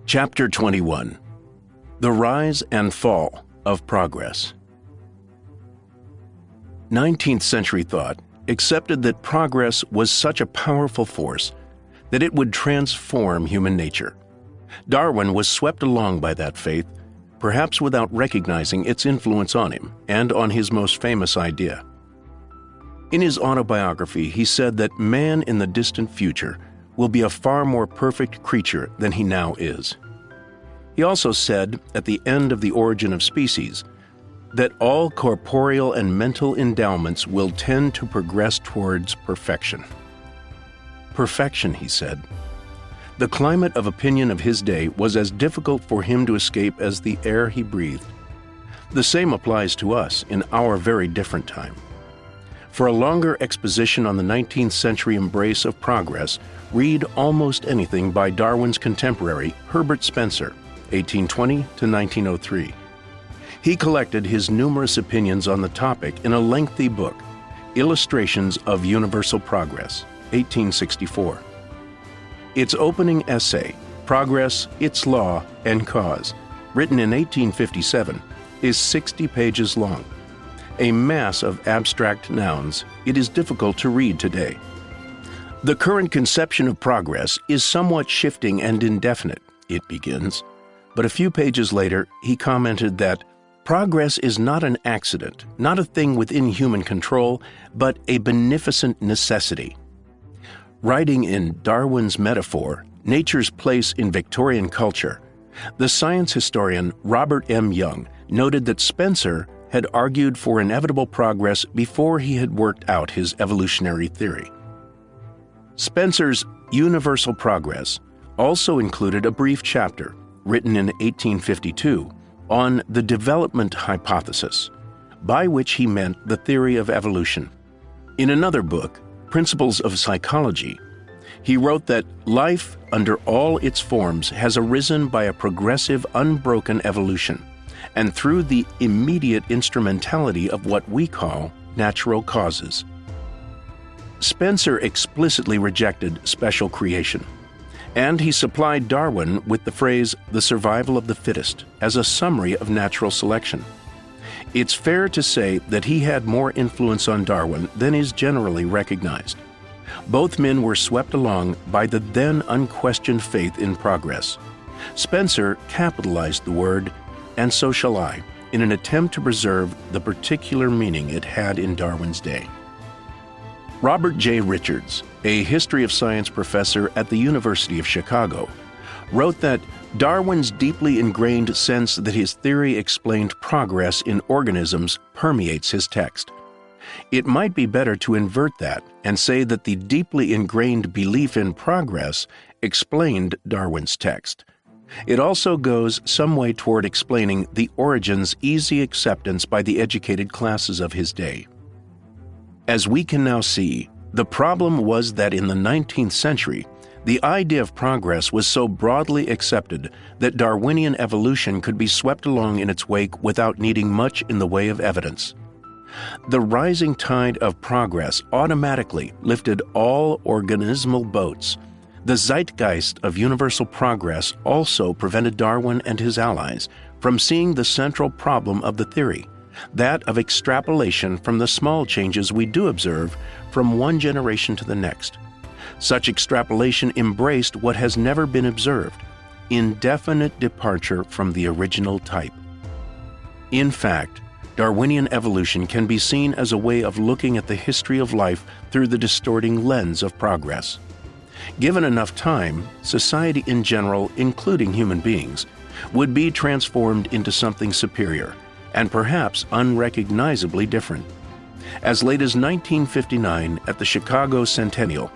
Chapter 21. The Rise and Fall of Progress. 19th century thought accepted that progress was such a powerful force that it would transform human nature. Darwin was swept along by that faith, perhaps without recognizing its influence on him and on his most famous idea. In his autobiography, he said that man in the distant future will be a far more perfect creature than he now is. He also said, at the end of The Origin of Species, that all corporeal and mental endowments will tend to progress towards perfection. Perfection, he said. The climate of opinion of his day was as difficult for him to escape as the air he breathed. The same applies to us in our very different time. For a longer exposition on the 19th century embrace of progress, read almost anything by Darwin's contemporary, Herbert Spencer, 1820 to 1903. He collected his numerous opinions on the topic in a lengthy book, Illustrations of Universal Progress, 1864. Its opening essay, Progress, Its Law and Cause, written in 1857, is 60 pages long. A mass of abstract nouns, it is difficult to read today. The current conception of progress is somewhat shifting and indefinite, it begins, but a few pages later he commented that progress is not an accident, not a thing within human control, but a beneficent necessity. Writing in Darwin's metaphor, Nature's Place in Victorian Culture, the science historian Robert M. Young noted that Spencer had argued for inevitable progress before he had worked out his evolutionary theory. Spencer's Universal Progress also included a brief chapter, written in 1852, on the development hypothesis, by which he meant the theory of evolution. In another book, Principles of Psychology, he wrote that life under all its forms has arisen by a progressive, unbroken evolution, and through the immediate instrumentality of what we call natural causes. Spencer explicitly rejected special creation, and he supplied Darwin with the phrase, the survival of the fittest, as a summary of natural selection. It's fair to say that he had more influence on Darwin than is generally recognized. Both men were swept along by the then unquestioned faith in progress. Spencer capitalized the word, and so shall I, in an attempt to preserve the particular meaning it had in Darwin's day. Robert J. Richards, a history of science professor at the University of Chicago, wrote that Darwin's deeply ingrained sense that his theory explained progress in organisms permeates his text. It might be better to invert that and say that the deeply ingrained belief in progress explained Darwin's text. It also goes some way toward explaining the origin's easy acceptance by the educated classes of his day. As we can now see, the problem was that in the 19th century, the idea of progress was so broadly accepted that Darwinian evolution could be swept along in its wake without needing much in the way of evidence. The rising tide of progress automatically lifted all organismal boats. The zeitgeist of universal progress also prevented Darwin and his allies from seeing the central problem of the theory, that of extrapolation from the small changes we do observe from one generation to the next. Such extrapolation embraced what has never been observed, indefinite departure from the original type. In fact, Darwinian evolution can be seen as a way of looking at the history of life through the distorting lens of progress. Given enough time, society in general, including human beings, would be transformed into something superior, and perhaps unrecognizably different. As late as 1959, at the Chicago Centennial,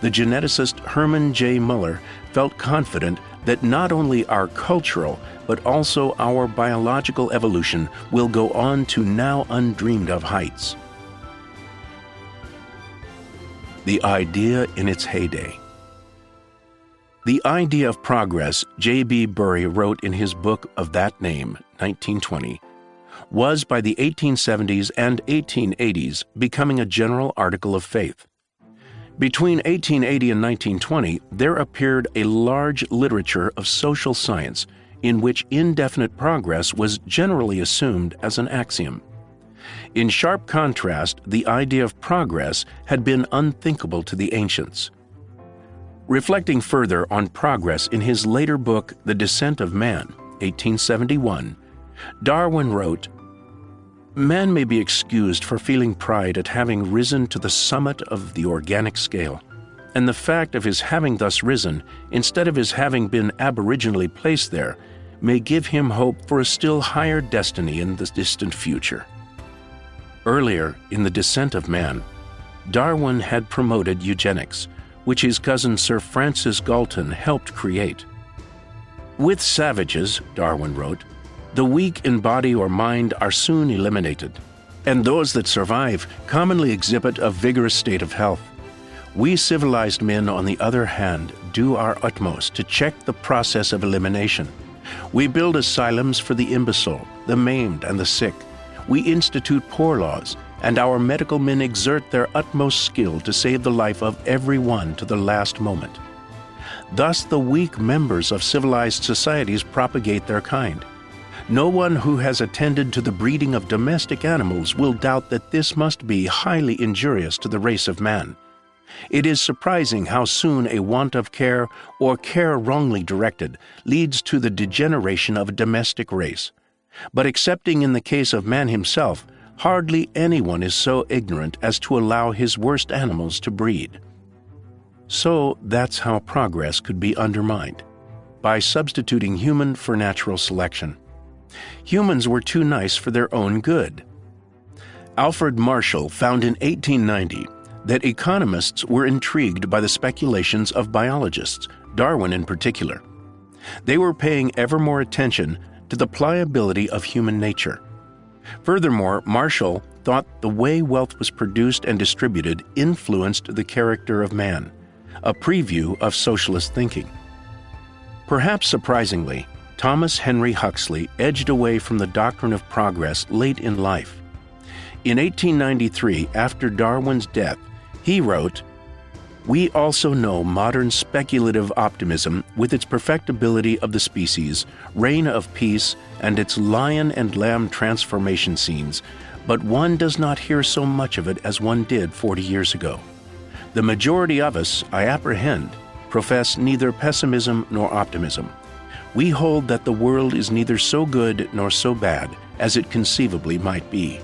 the geneticist Herman J. Muller felt confident that not only our cultural, but also our biological evolution will go on to now undreamed of heights. The idea in its heyday. The idea of progress, J.B. Bury wrote in his book of that name, 1920, was by the 1870s and 1880s becoming a general article of faith. Between 1880 and 1920, there appeared a large literature of social science in which indefinite progress was generally assumed as an axiom. In sharp contrast, the idea of progress had been unthinkable to the ancients. Reflecting further on progress in his later book, The Descent of Man, 1871, Darwin wrote, "Man may be excused for feeling pride at having risen to the summit of the organic scale, and the fact of his having thus risen, instead of his having been aboriginally placed there, may give him hope for a still higher destiny in the distant future." Earlier, in The Descent of Man, Darwin had promoted eugenics, which his cousin Sir Francis Galton helped create. "With savages," Darwin wrote, "the weak in body or mind are soon eliminated, and those that survive commonly exhibit a vigorous state of health. We civilized men, on the other hand, do our utmost to check the process of elimination. We build asylums for the imbecile, the maimed, and the sick. We institute poor laws, and our medical men exert their utmost skill to save the life of every one to the last moment. Thus the weak members of civilized societies propagate their kind. No one who has attended to the breeding of domestic animals will doubt that this must be highly injurious to the race of man. It is surprising how soon a want of care, or care wrongly directed, leads to the degeneration of a domestic race. But excepting in the case of man himself, hardly anyone is so ignorant as to allow his worst animals to breed." So that's how progress could be undermined, by substituting human for natural selection. Humans were too nice for their own good. Alfred Marshall found in 1890 that economists were intrigued by the speculations of biologists, Darwin in particular. They were paying ever more attention to the pliability of human nature. Furthermore, Marshall thought the way wealth was produced and distributed influenced the character of man, a preview of socialist thinking. Perhaps surprisingly, Thomas Henry Huxley edged away from the doctrine of progress late in life. In 1893, after Darwin's death, he wrote, "We also know modern speculative optimism with its perfectibility of the species, reign of peace, and its lion and lamb transformation scenes, but one does not hear so much of it as one did 40 years ago. The majority of us, I apprehend, profess neither pessimism nor optimism. We hold that the world is neither so good nor so bad as it conceivably might be."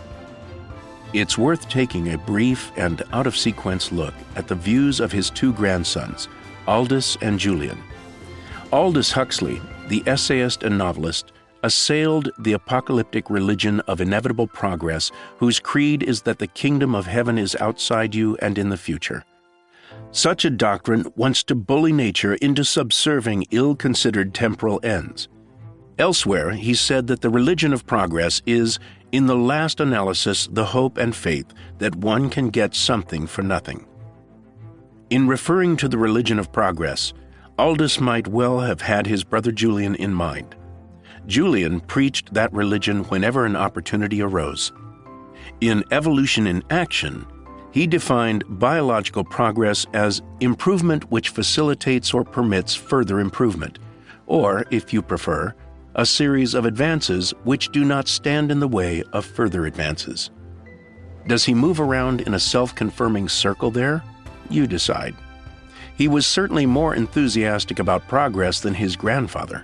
It's worth taking a brief and out-of-sequence look at the views of his two grandsons, Aldous and Julian. Aldous Huxley, the essayist and novelist, assailed the apocalyptic religion of inevitable progress, whose creed is that the kingdom of heaven is outside you and in the future. Such a doctrine wants to bully nature into subserving ill-considered temporal ends. Elsewhere, he said that the religion of progress is, in the last analysis, the hope and faith that one can get something for nothing. In referring to the religion of progress, Aldous might well have had his brother Julian in mind. Julian preached that religion whenever an opportunity arose. In Evolution in Action, he defined biological progress as improvement which facilitates or permits further improvement, or, if you prefer, a series of advances which do not stand in the way of further advances. Does he move around in a self-confirming circle there? You decide. He was certainly more enthusiastic about progress than his grandfather.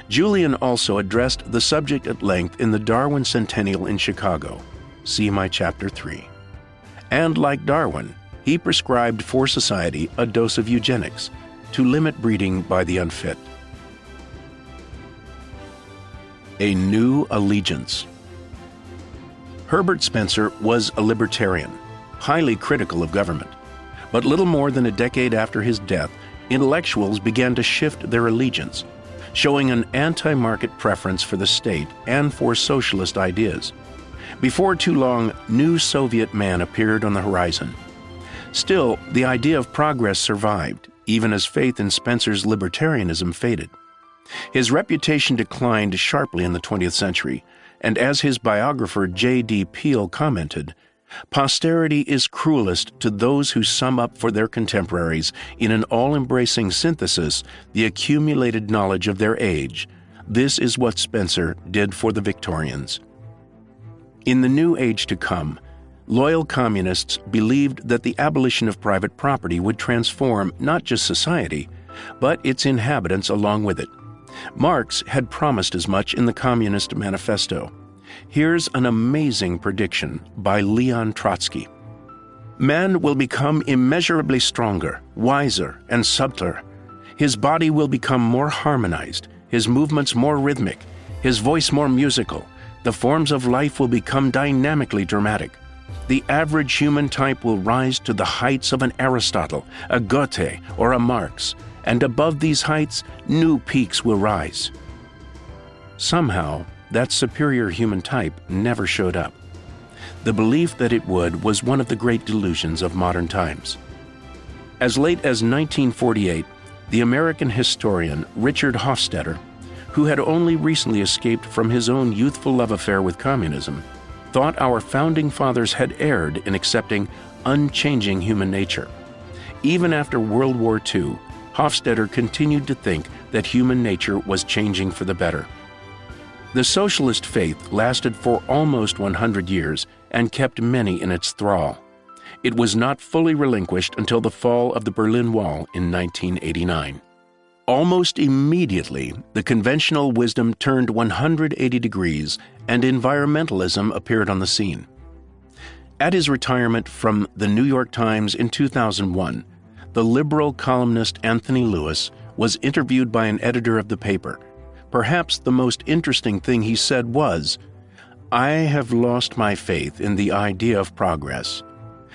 Julian also addressed the subject at length in the Darwin Centennial in Chicago. See my Chapter 3. And like Darwin, he prescribed for society a dose of eugenics to limit breeding by the unfit. A new allegiance. Herbert Spencer was a libertarian, highly critical of government. But little more than a decade after his death, intellectuals began to shift their allegiance, showing an anti-market preference for the state and for socialist ideas. Before too long, new Soviet man appeared on the horizon. Still, the idea of progress survived, even as faith in Spencer's libertarianism faded. His reputation declined sharply in the 20th century, and as his biographer J.D. Peele commented, Posterity is cruelest to those who sum up for their contemporaries in an all-embracing synthesis the accumulated knowledge of their age. This is what Spencer did for the Victorians. In the new age to come, loyal communists believed that the abolition of private property would transform not just society, but its inhabitants along with it. Marx had promised as much in the Communist Manifesto. Here's an amazing prediction by Leon Trotsky. Man will become immeasurably stronger, wiser, and subtler. His body will become more harmonized, his movements more rhythmic, his voice more musical. The forms of life will become dynamically dramatic. The average human type will rise to the heights of an Aristotle, a Goethe, or a Marx, and above these heights, new peaks will rise. Somehow, that superior human type never showed up. The belief that it would was one of the great delusions of modern times. As late as 1948, the American historian Richard Hofstadter, who had only recently escaped from his own youthful love affair with communism, thought our founding fathers had erred in accepting unchanging human nature. Even after World War II, Hofstadter continued to think that human nature was changing for the better. The socialist faith lasted for almost 100 years and kept many in its thrall. It was not fully relinquished until the fall of the Berlin Wall in 1989. Almost immediately, the conventional wisdom turned 180 degrees and environmentalism appeared on the scene. At his retirement from the New York Times in 2001, the liberal columnist Anthony Lewis was interviewed by an editor of the paper. Perhaps the most interesting thing he said was, "I have lost my faith in the idea of progress."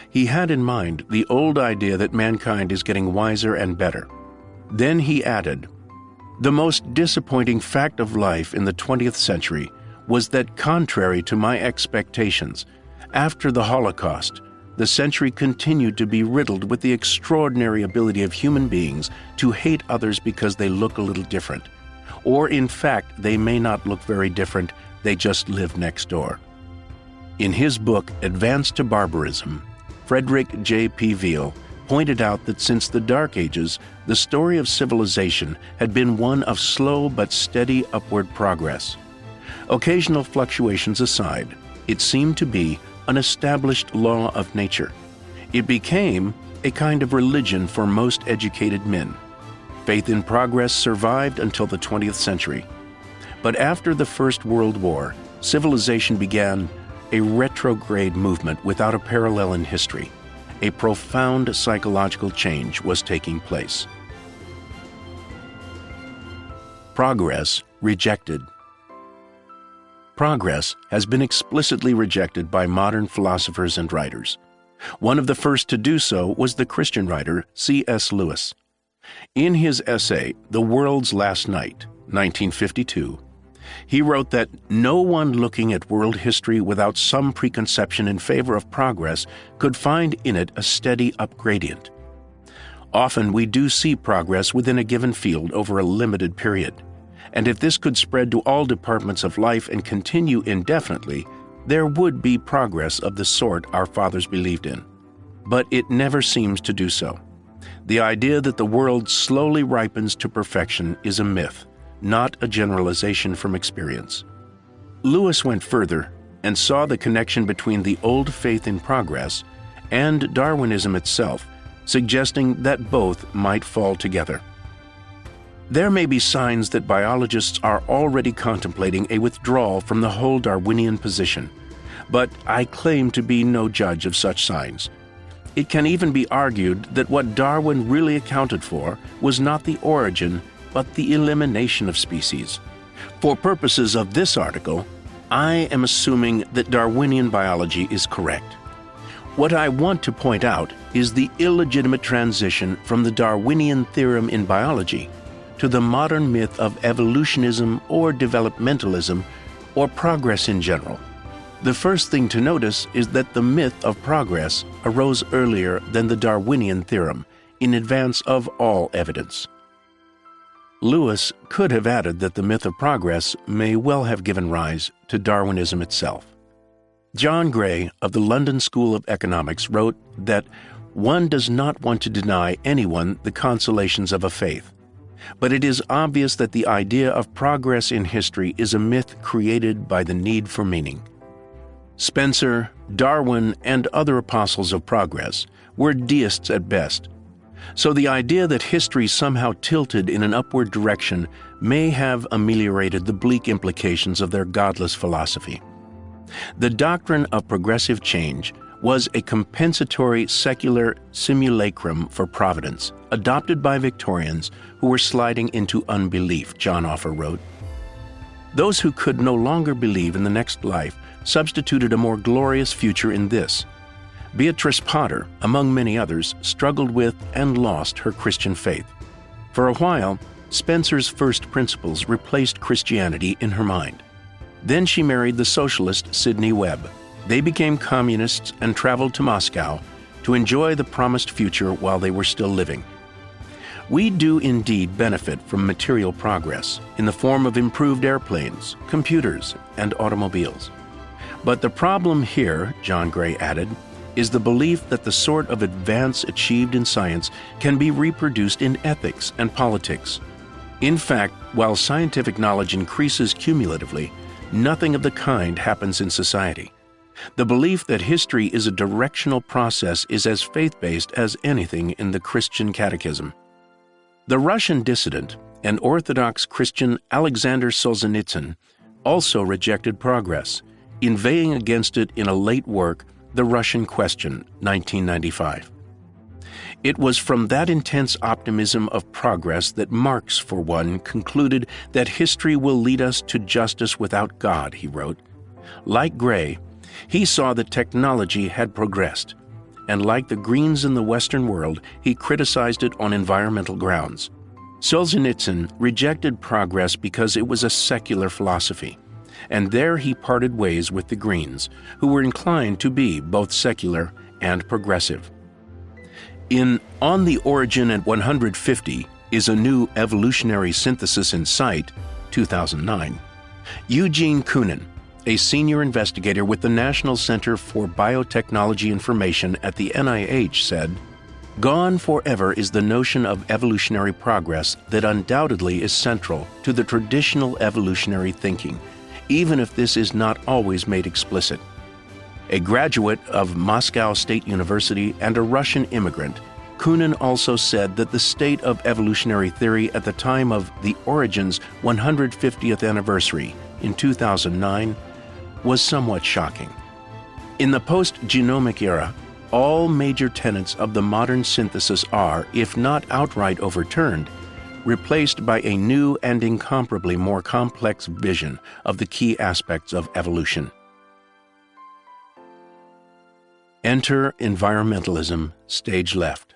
He had in mind the old idea that mankind is getting wiser and better. Then he added, "The most disappointing fact of life in the 20th century was that, contrary to my expectations, after the Holocaust, the century continued to be riddled with the extraordinary ability of human beings to hate others because they look a little different. Or in fact, they may not look very different, they just live next door." In his book, Advance to Barbarism, Frederick J.P. Veal pointed out that since the Dark Ages, the story of civilization had been one of slow but steady upward progress. Occasional fluctuations aside, it seemed to be an established law of nature. It became a kind of religion for most educated men. Faith in progress survived until the 20th century. But after the First World War, civilization began a retrograde movement without a parallel in history. A profound psychological change was taking place. Progress rejected. Progress has been explicitly rejected by modern philosophers and writers. One of the first to do so was the Christian writer C.S. Lewis. In his essay, The World's Last Night, 1952, he wrote that no one looking at world history without some preconception in favor of progress could find in it a steady upgradient. Often we do see progress within a given field over a limited period, and if this could spread to all departments of life and continue indefinitely, there would be progress of the sort our fathers believed in. But it never seems to do so. The idea that the world slowly ripens to perfection is a myth, not a generalization from experience. Lewis went further and saw the connection between the old faith in progress and Darwinism itself, suggesting that both might fall together. There may be signs that biologists are already contemplating a withdrawal from the whole Darwinian position, but I claim to be no judge of such signs. It can even be argued that what Darwin really accounted for was not the origin, but the elimination of species. For purposes of this article, I am assuming that Darwinian biology is correct. What I want to point out is the illegitimate transition from the Darwinian theorem in biology to the modern myth of evolutionism or developmentalism or progress in general. The first thing to notice is that the myth of progress arose earlier than the Darwinian theorem, in advance of all evidence. Lewis could have added that the myth of progress may well have given rise to Darwinism itself. John Gray of the London School of Economics wrote that one does not want to deny anyone the consolations of a faith, but it is obvious that the idea of progress in history is a myth created by the need for meaning. Spencer, Darwin, and other apostles of progress were deists at best, so the idea that history somehow tilted in an upward direction may have ameliorated the bleak implications of their godless philosophy. The doctrine of progressive change was a compensatory secular simulacrum for providence, adopted by Victorians who were sliding into unbelief, John Offer wrote. Those who could no longer believe in the next life substituted a more glorious future in this. Beatrice Potter, among many others, struggled with and lost her Christian faith. For a while, Spencer's first principles replaced Christianity in her mind. Then she married the socialist Sidney Webb. They became communists and traveled to Moscow to enjoy the promised future while they were still living. We do indeed benefit from material progress in the form of improved airplanes, computers, and automobiles. But the problem here, John Gray added, is the belief that the sort of advance achieved in science can be reproduced in ethics and politics. In fact, while scientific knowledge increases cumulatively, nothing of the kind happens in society. The belief that history is a directional process is as faith-based as anything in the Christian catechism. The Russian dissident and Orthodox Christian Alexander Solzhenitsyn also rejected progress, inveighing against it in a late work, The Russian Question, 1995. It was from that intense optimism of progress that Marx, for one, concluded that history will lead us to justice without God, he wrote. Like Gray, he saw that technology had progressed, and like the Greens in the Western world, he criticized it on environmental grounds. Solzhenitsyn rejected progress because it was a secular philosophy, and there he parted ways with the Greens, who were inclined to be both secular and progressive. In On the Origin at 150 is a New Evolutionary Synthesis in Sight, 2009, Eugene Koonin, a senior investigator with the National Center for Biotechnology Information at the NIH, said, "Gone forever is the notion of evolutionary progress that undoubtedly is central to the traditional evolutionary thinking, even if this is not always made explicit." A graduate of Moscow State University and a Russian immigrant, Koonin also said that the state of evolutionary theory at the time of the Origin's 150th anniversary in 2009 was somewhat shocking. In the post-genomic era, all major tenets of the modern synthesis are, if not outright overturned, replaced by a new and incomparably more complex vision of the key aspects of evolution. Enter environmentalism, stage left.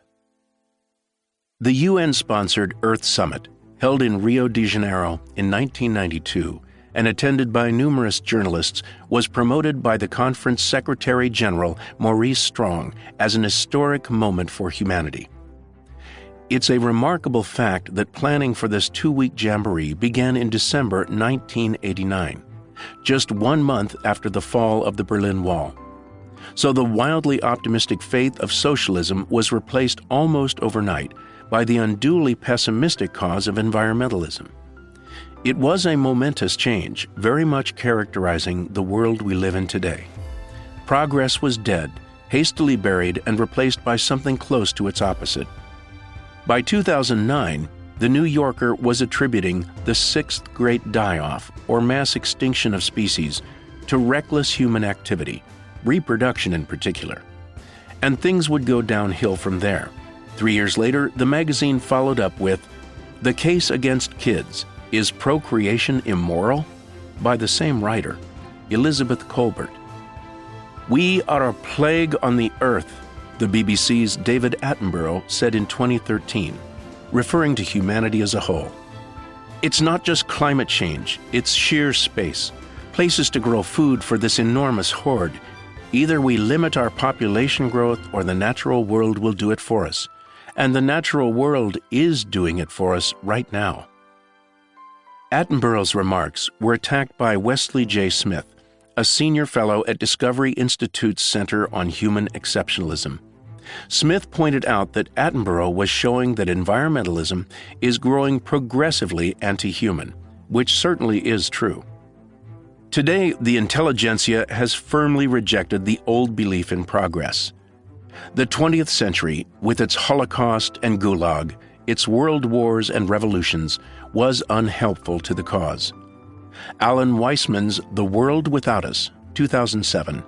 The UN-sponsored Earth Summit, held in Rio de Janeiro in 1992 and attended by numerous journalists, was promoted by the conference Secretary-General Maurice Strong as an historic moment for humanity. It's a remarkable fact that planning for this two-week jamboree began in December 1989, just 1 month after the fall of the Berlin Wall. So the wildly optimistic faith of socialism was replaced almost overnight by the unduly pessimistic cause of environmentalism. It was a momentous change, very much characterizing the world we live in today. Progress was dead, hastily buried, and replaced by something close to its opposite. By 2009, The New Yorker was attributing the sixth great die-off, or mass extinction of species, to reckless human activity, reproduction in particular. And things would go downhill from there. 3 years later, the magazine followed up with, "The Case Against Kids, Is Procreation Immoral?" by the same writer, Elizabeth Colbert. "We are a plague on the earth," the BBC's David Attenborough said in 2013, referring to humanity as a whole. "It's not just climate change, it's sheer space, places to grow food for this enormous horde. Either we limit our population growth or the natural world will do it for us. And the natural world is doing it for us right now." Attenborough's remarks were attacked by Wesley J. Smith, a senior fellow at Discovery Institute's Center on Human Exceptionalism. Smith pointed out that Attenborough was showing that environmentalism is growing progressively anti-human, which certainly is true. Today, the intelligentsia has firmly rejected the old belief in progress. The 20th century, with its Holocaust and Gulag, its world wars and revolutions, was unhelpful to the cause. Alan Weissman's The World Without Us, 2007,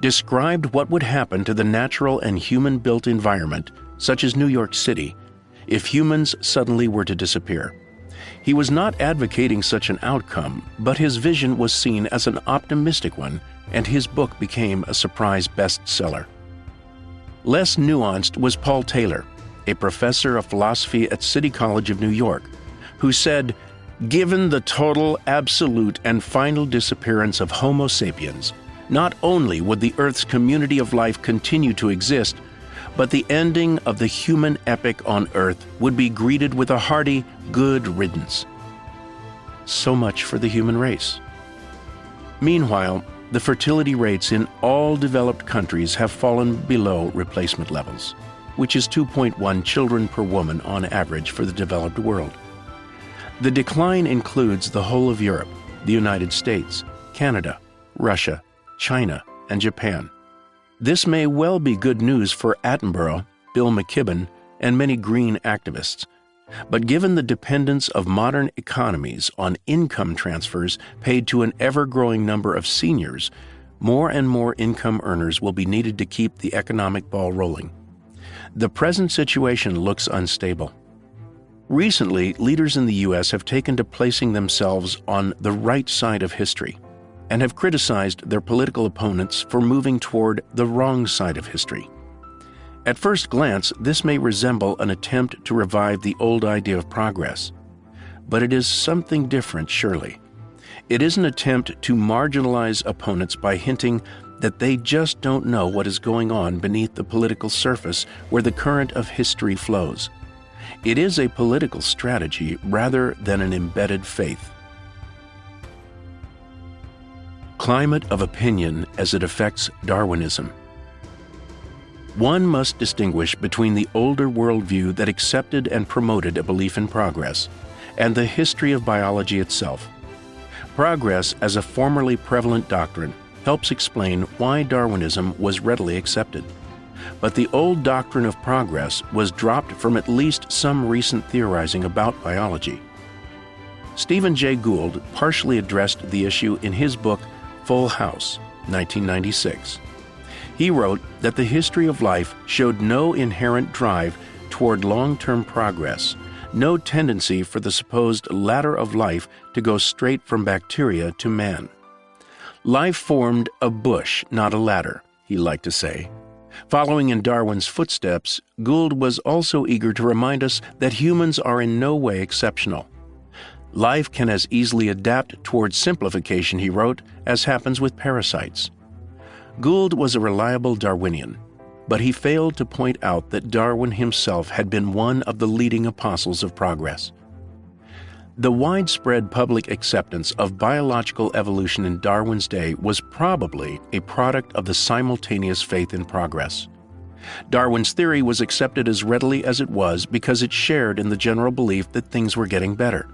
described what would happen to the natural and human-built environment, such as New York City, if humans suddenly were to disappear. He was not advocating such an outcome, but his vision was seen as an optimistic one, and his book became a surprise bestseller. Less nuanced was Paul Taylor, a professor of philosophy at City College of New York, who said, "Given the total, absolute, and final disappearance of Homo sapiens, not only would the Earth's community of life continue to exist, but the ending of the human epic on Earth would be greeted with a hearty, good riddance." So much for the human race. Meanwhile, the fertility rates in all developed countries have fallen below replacement levels, which is 2.1 children per woman on average for the developed world. The decline includes the whole of Europe, the United States, Canada, Russia, China, and Japan. This may well be good news for Attenborough, Bill McKibben, and many green activists. But given the dependence of modern economies on income transfers paid to an ever-growing number of seniors, more and more income earners will be needed to keep the economic ball rolling. The present situation looks unstable. Recently, leaders in the U.S. have taken to placing themselves on the right side of history and have criticized their political opponents for moving toward the wrong side of history. At first glance, this may resemble an attempt to revive the old idea of progress, but it is something different, surely. It is an attempt to marginalize opponents by hinting that they just don't know what is going on beneath the political surface where the current of history flows. It is a political strategy rather than an embedded faith. Climate of opinion as it affects Darwinism. One must distinguish between the older worldview that accepted and promoted a belief in progress and the history of biology itself. Progress as a formerly prevalent doctrine helps explain why Darwinism was readily accepted. But the old doctrine of progress was dropped from at least some recent theorizing about biology. Stephen Jay Gould partially addressed the issue in his book Full House, 1996. He wrote that the history of life showed no inherent drive toward long-term progress, no tendency for the supposed ladder of life to go straight from bacteria to man. Life formed a bush, not a ladder, he liked to say. Following in Darwin's footsteps, Gould was also eager to remind us that humans are in no way exceptional. Life can as easily adapt towards simplification, he wrote, as happens with parasites. Gould was a reliable Darwinian, but he failed to point out that Darwin himself had been one of the leading apostles of progress. The widespread public acceptance of biological evolution in Darwin's day was probably a product of the simultaneous faith in progress. Darwin's theory was accepted as readily as it was because it shared in the general belief that things were getting better.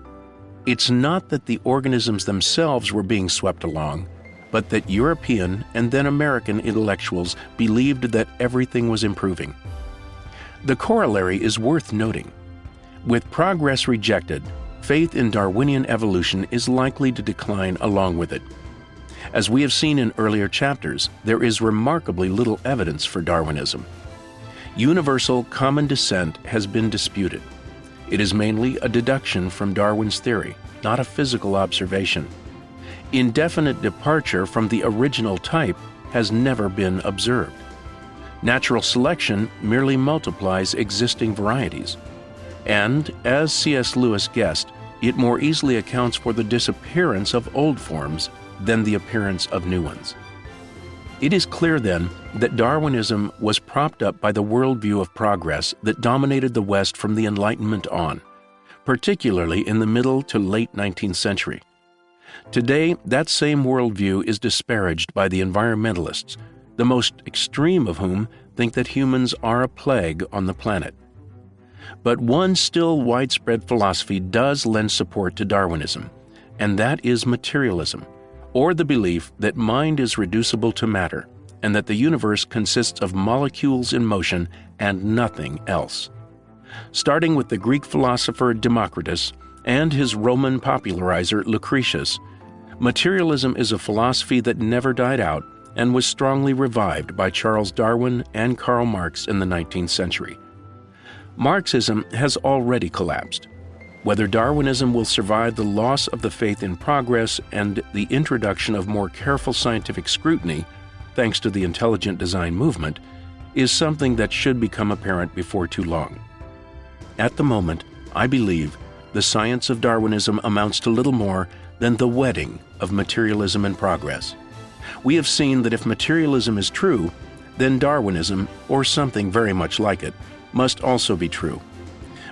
It's not that the organisms themselves were being swept along, but that European and then American intellectuals believed that everything was improving. The corollary is worth noting. With progress rejected, faith in Darwinian evolution is likely to decline along with it. As we have seen in earlier chapters, there is remarkably little evidence for Darwinism. Universal common descent has been disputed. It is mainly a deduction from Darwin's theory, not a physical observation. Indefinite departure from the original type has never been observed. Natural selection merely multiplies existing varieties. And, as C.S. Lewis guessed, it more easily accounts for the disappearance of old forms than the appearance of new ones. It is clear, then, that Darwinism was propped up by the worldview of progress that dominated the West from the Enlightenment on, particularly in the middle to late 19th century. Today, that same worldview is disparaged by the environmentalists, the most extreme of whom think that humans are a plague on the planet. But one still widespread philosophy does lend support to Darwinism, and that is materialism, or the belief that mind is reducible to matter, and that the universe consists of molecules in motion and nothing else. Starting with the Greek philosopher Democritus and his Roman popularizer Lucretius, materialism is a philosophy that never died out and was strongly revived by Charles Darwin and Karl Marx in the 19th century. Marxism has already collapsed. Whether Darwinism will survive the loss of the faith in progress and the introduction of more careful scientific scrutiny, thanks to the intelligent design movement, is something that should become apparent before too long. At the moment, I believe the science of Darwinism amounts to little more than the wedding of materialism and progress. We have seen that if materialism is true, then Darwinism, or something very much like it, must also be true.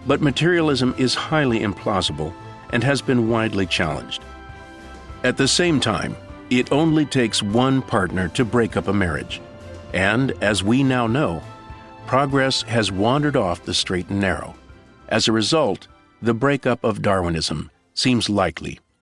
But materialism is highly implausible and has been widely challenged. At the same time, it only takes one partner to break up a marriage. And, as we now know, progress has wandered off the straight and narrow. As a result, the breakup of Darwinism seems likely.